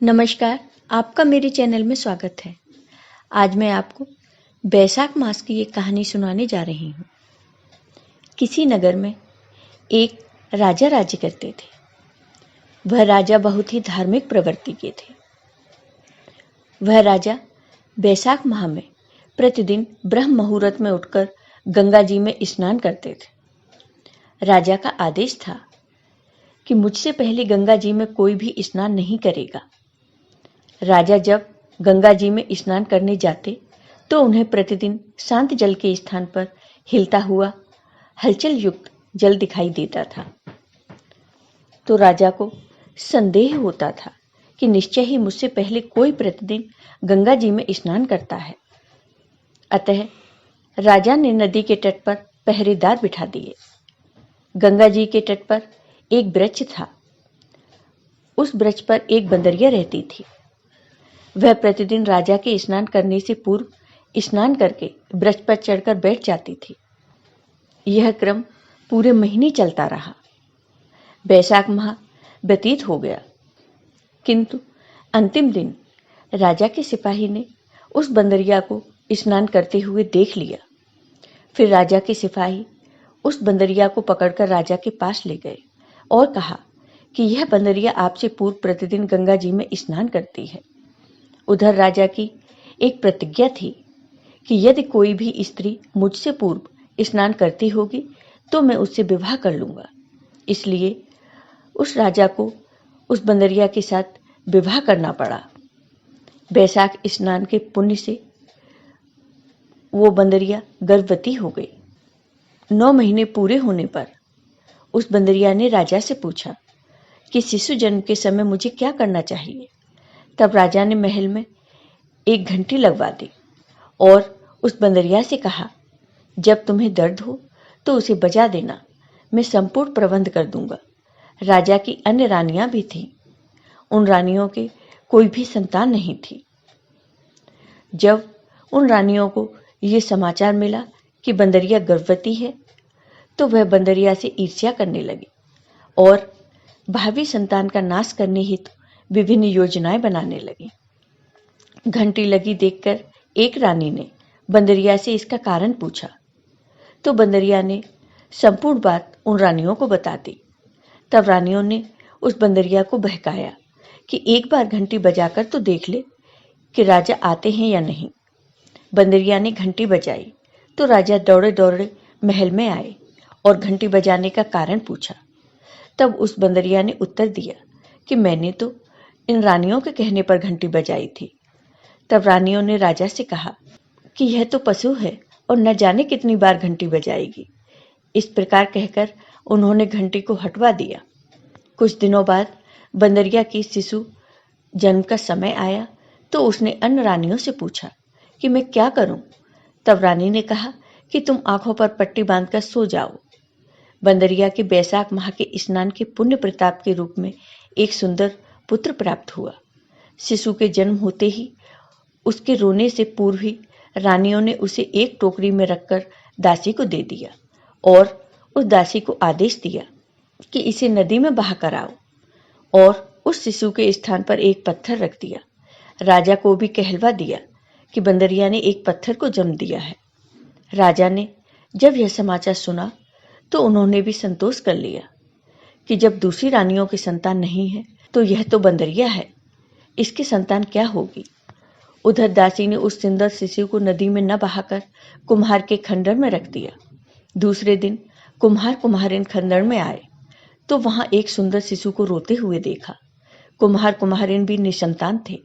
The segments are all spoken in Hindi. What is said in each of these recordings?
नमस्कार, आपका मेरे चैनल में स्वागत है। आज मैं आपको बैसाख मास की एक कहानी सुनाने जा रही हूँ। किसी नगर में एक राजा राज्य करते थे। वह राजा बहुत ही धार्मिक प्रवृत्ति के थे। वह राजा बैसाख माह में प्रतिदिन ब्रह्म मुहूर्त में उठकर गंगा जी में स्नान करते थे। राजा का आदेश था कि मुझसे पहले गंगा जी में कोई भी स्नान नहीं करेगा। राजा जब गंगा जी में स्नान करने जाते तो उन्हें प्रतिदिन शांत जल के स्थान पर हिलता हुआ हलचल युक्त जल दिखाई देता था। तो राजा को संदेह होता था कि निश्चय ही मुझसे पहले कोई प्रतिदिन गंगा जी में स्नान करता है। अतः राजा ने नदी के तट पर पहरेदार बिठा दिए। गंगा जी के तट पर एक वृक्ष था। उस वृक्ष पर एक बंदरिया रहती थी। वह प्रतिदिन राजा के स्नान करने से पूर्व स्नान करके वृक्ष पर चढ़कर बैठ जाती थी। यह क्रम पूरे महीने चलता रहा। बैसाख माह व्यतीत हो गया, किंतु अंतिम दिन राजा के सिपाही ने उस बंदरिया को स्नान करते हुए देख लिया। फिर राजा के सिपाही उस बंदरिया को पकड़कर राजा के पास ले गए और कहा कि यह बंदरिया आपसे पूर्व प्रतिदिन गंगा जी में स्नान करती है। उधर राजा की एक प्रतिज्ञा थी कि यदि कोई भी स्त्री मुझसे पूर्व स्नान करती होगी तो मैं उससे विवाह कर लूंगा। इसलिए उस राजा को उस बंदरिया के साथ विवाह करना पड़ा। बैसाख स्नान के पुण्य से वो बंदरिया गर्भवती हो गई। 9 महीने पूरे होने पर उस बंदरिया ने राजा से पूछा कि शिशु जन्म के समय मुझे क्या करना चाहिए। तब राजा ने महल में एक घंटी लगवा दी और उस बंदरिया से कहा, जब तुम्हें दर्द हो तो उसे बजा देना, मैं संपूर्ण प्रबंध कर दूंगा। राजा की अन्य रानियां भी थीं। उन रानियों के कोई भी संतान नहीं थी। जब उन रानियों को ये समाचार मिला कि बंदरिया गर्भवती है तो वह बंदरिया से ईर्ष्या करने लगी और भावी संतान का नाश करने हेतु विभिन्न योजनाएं बनाने लगी। घंटी लगी देखकर एक रानी ने बंदरिया से इसका कारण पूछा तो बंदरिया ने संपूर्ण बात उन रानियों को बता दी। तब रानियों ने उस बंदरिया को बहकाया कि एक बार घंटी बजाकर तो देख ले कि राजा आते हैं या नहीं। बंदरिया ने घंटी बजाई तो राजा दौड़े दौड़े महल में आए और घंटी बजाने का कारण पूछा। तब उस बंदरिया ने उत्तर दिया कि मैंने तो इन रानियों के कहने पर घंटी बजाई थी। तब रानियों ने राजा से कहा कि यह तो पशु है और न जाने कितनी बार घंटी बजाएगी। इस प्रकार कहकर उन्होंने घंटी को हटवा दिया। कुछ दिनों बाद बंदरिया की शिशु जन्म का समय आया तो उसने अन्य रानियों से पूछा कि मैं क्या करूं। तब रानी ने कहा कि तुम आंखों पर पट्टी बांधकर सो जाओ। बंदरिया के बैसाख माह के स्नान के पुण्य प्रताप के रूप में एक सुंदर पुत्र प्राप्त हुआ। शिशु के जन्म होते ही उसके रोने से पूर्व ही रानियों ने उसे एक टोकरी में रखकर दासी को दे दिया और उस दासी को आदेश दिया कि इसे नदी में बहा कर आओ और उस शिशु के स्थान पर एक पत्थर रख दिया। राजा को भी कहलवा दिया कि बंदरिया ने एक पत्थर को जन्म दिया है। राजा ने जब यह समाचार सुना तो उन्होंने भी संतोष कर लिया कि जब दूसरी रानियों की संतान नहीं है तो यह तो बंदरिया है, इसकी संतान क्या होगी। उधर दासी ने उस सुंदर शिशु को नदी में न बहाकर कुम्हार के खंडर में रख दिया। दूसरे दिन कुम्हार कुम्हारिन खंडर में आए तो वहां एक सुंदर शिशु को रोते हुए देखा। कुम्हार कुम्हारिन भी निसंतान थे।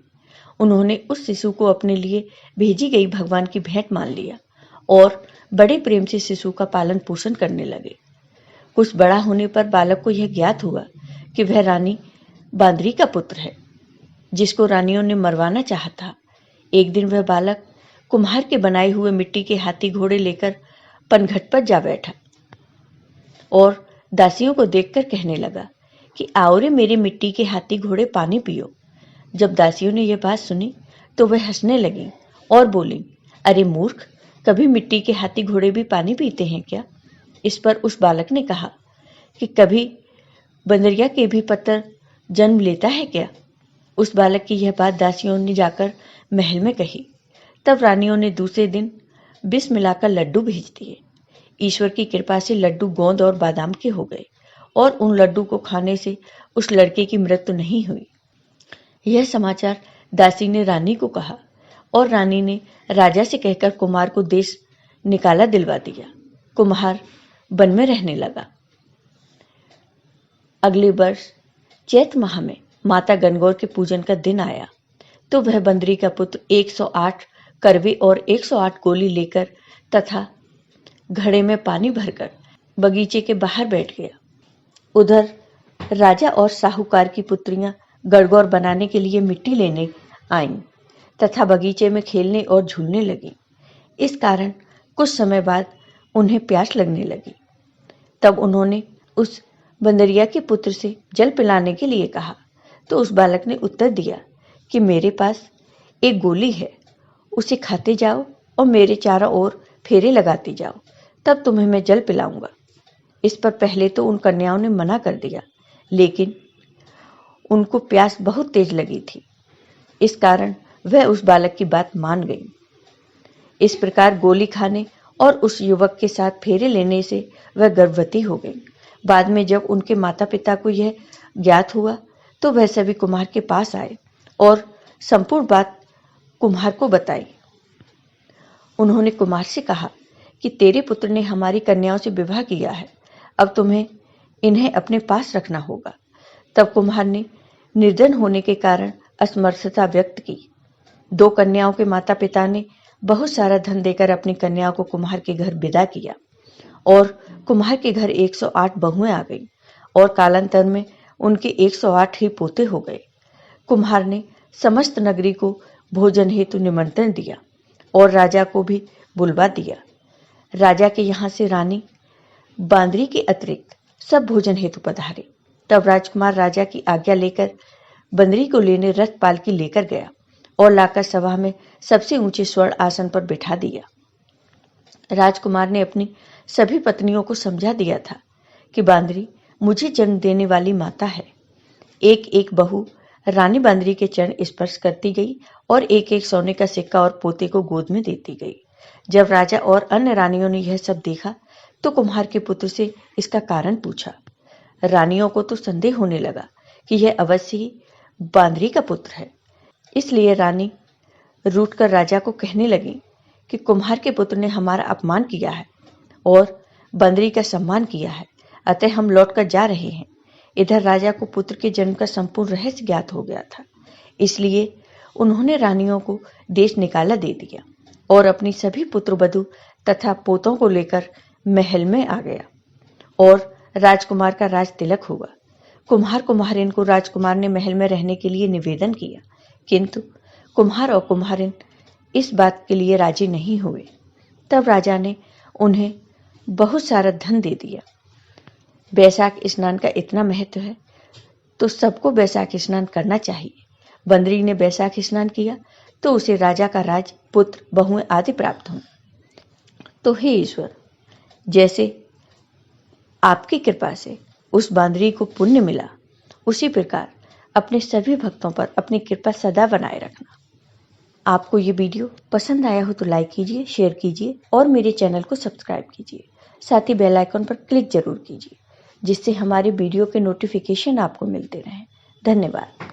उन्होंने उस शिशु को अपने लिए भेजी गई भगवान की भेंट मान लिया और बड़े प्रेम से शिशु का पालन पोषण करने लगे। कुछ बड़ा होने पर बालक को यह ज्ञात हुआ कि वह रानी बांदरी का पुत्र है, जिसको रानियों ने मरवाना चाहा था। एक दिन वह बालक कुम्हार के बनाए हुए मिट्टी के हाथी घोड़े लेकर पनघट पर जा बैठा और दासियों को देखकर कहने लगा कि आओ रे मेरे मिट्टी के हाथी घोड़े पानी पियो। जब दासियों ने यह बात सुनी तो वह हंसने लगी और बोली, अरे मूर्ख, कभी मिट्टी के हाथी घोड़े भी पानी पीते हैं क्या। इस पर उस बालक ने कहा कि कभी बंदरिया के भी पत्थर जन्म लेता है क्या। उस बालक की यह बात दासियों ने जाकर महल में कही। तब रानियों ने दूसरे दिन बिस मिलाकर लड्डू भेज दिए। ईश्वर की कृपा से लड्डू गोंद और बादाम के हो गए और उन लड्डू को खाने से उस लड़के की मृत्यु नहीं हुई। यह समाचार दासी ने रानी को कहा और रानी ने राजा से कहकर कुमार को देश निकाला दिलवा दिया। कुम्हार वन में रहने लगा। अगले वर्ष चैत माह में माता गणगौर के पूजन का दिन आया तो वह बंदरी का पुत्र 108 करवे और 108 गोली लेकर तथा घड़े में पानी भरकर बगीचे के बाहर बैठ गया। उधर राजा और साहूकार की पुत्रियां गणगौर बनाने के लिए मिट्टी लेने आईं तथा बगीचे में खेलने और झूलने लगीं। इस कारण कुछ समय बाद उन्हें प्यास लगने लगी। तब उन्होंने उस बंदरिया के पुत्र से जल पिलाने के लिए कहा तो उस बालक ने उत्तर दिया कि मेरे पास एक गोली है, उसे खाते जाओ और मेरे चारों ओर फेरे लगाते जाओ, तब तुम्हें मैं जल पिलाऊंगा। इस पर पहले तो उन कन्याओं ने मना कर दिया, लेकिन उनको प्यास बहुत तेज लगी थी। इस कारण वह उस बालक की बात मान गई। इस प्रकार गोली खाने और उस युवक के साथ फेरे लेने से वह गर्भवती हो गई। बाद में जब उनके माता पिता को यह ज्ञात हुआ तो वह सभी कुम्हार के पास आए और संपूर्ण बात कुम्हार को बताई। उन्होंने कुम्हार से कहा कि तेरे पुत्र ने हमारी कन्याओं से विवाह किया है, अब तुम्हें इन्हें अपने पास रखना होगा। तब कुम्हार ने निर्धन होने के कारण असमर्थता व्यक्त की। 2 कन्याओं के माता पिता ने बहुत सारा धन देकर अपनी कन्याओं को कुम्हार के घर विदा किया और कुम्हार के घर 108 बहुएं आ गईं और कालांतर में उनके 108 ही पोते हो गए। कुम्हार ने समस्त नगरी को भोजन हेतु निमंत्रण दिया और राजा को भी बुलवा दिया। राजा के यहाँ से रानी बांदरी के अतिरिक्त सब भोजन हेतु पधारे। तब राजकुमार राजा की आज्ञा लेकर बंदरी को लेने रथ पालकी लेकर गया और लाकर सभा में सबसे ऊंचे स्वर्ण आसन पर बिठा दिया। राजकुमार ने अपनी सभी पत्नियों को समझा दिया था कि बांदरी मुझे जन्म देने वाली माता है। एक एक बहू रानी बांदरी के चरण स्पर्श करती गई और एक एक सोने का सिक्का और पोते को गोद में देती गई। जब राजा और अन्य रानियों ने यह सब देखा तो कुम्हार के पुत्र से इसका कारण पूछा। रानियों को तो संदेह होने लगा कि यह अवश्य ही बांदरी का पुत्र है। इसलिए रानी रूठकर राजा को कहने लगी कि कुम्हार के पुत्र ने हमारा अपमान किया है और बंदरी का सम्मान किया है, अतः हम लौटकर जा रहे हैं। इधर राजा को पुत्र के जन्म का संपूर्ण रहस्य ज्ञात हो गया था, इसलिए उन्होंने रानियों को देश निकाला दे दिया और अपनी सभी पुत्र वधू तथा पोतों को लेकर महल में आ गया और राजकुमार का राज तिलक हुआ। कुम्हार कुम्हारिन को राजकुमार ने महल में रहने के लिए निवेदन किया, किंतु कुम्हार और कुम्हारिन इस बात के लिए राजी नहीं हुए। तब राजा ने उन्हें बहुत सारा धन दे दिया। बैसाख स्नान का इतना महत्व है तो सबको बैसाख स्नान करना चाहिए। बंदरी ने बैसाख स्नान किया तो उसे राजा का राज, पुत्र, बहुएं आदि प्राप्त हुए। तो हे ईश्वर, जैसे आपकी कृपा से उस बांदरी को पुण्य मिला, उसी प्रकार अपने सभी भक्तों पर अपनी कृपा सदा बनाए रखना। आपको ये वीडियो पसंद आया हो तो लाइक कीजिए, शेयर कीजिए और मेरे चैनल को सब्सक्राइब कीजिए। साथ ही बेल आइकन पर क्लिक जरूर कीजिए, जिससे हमारे वीडियो के नोटिफिकेशन आपको मिलते रहें। धन्यवाद।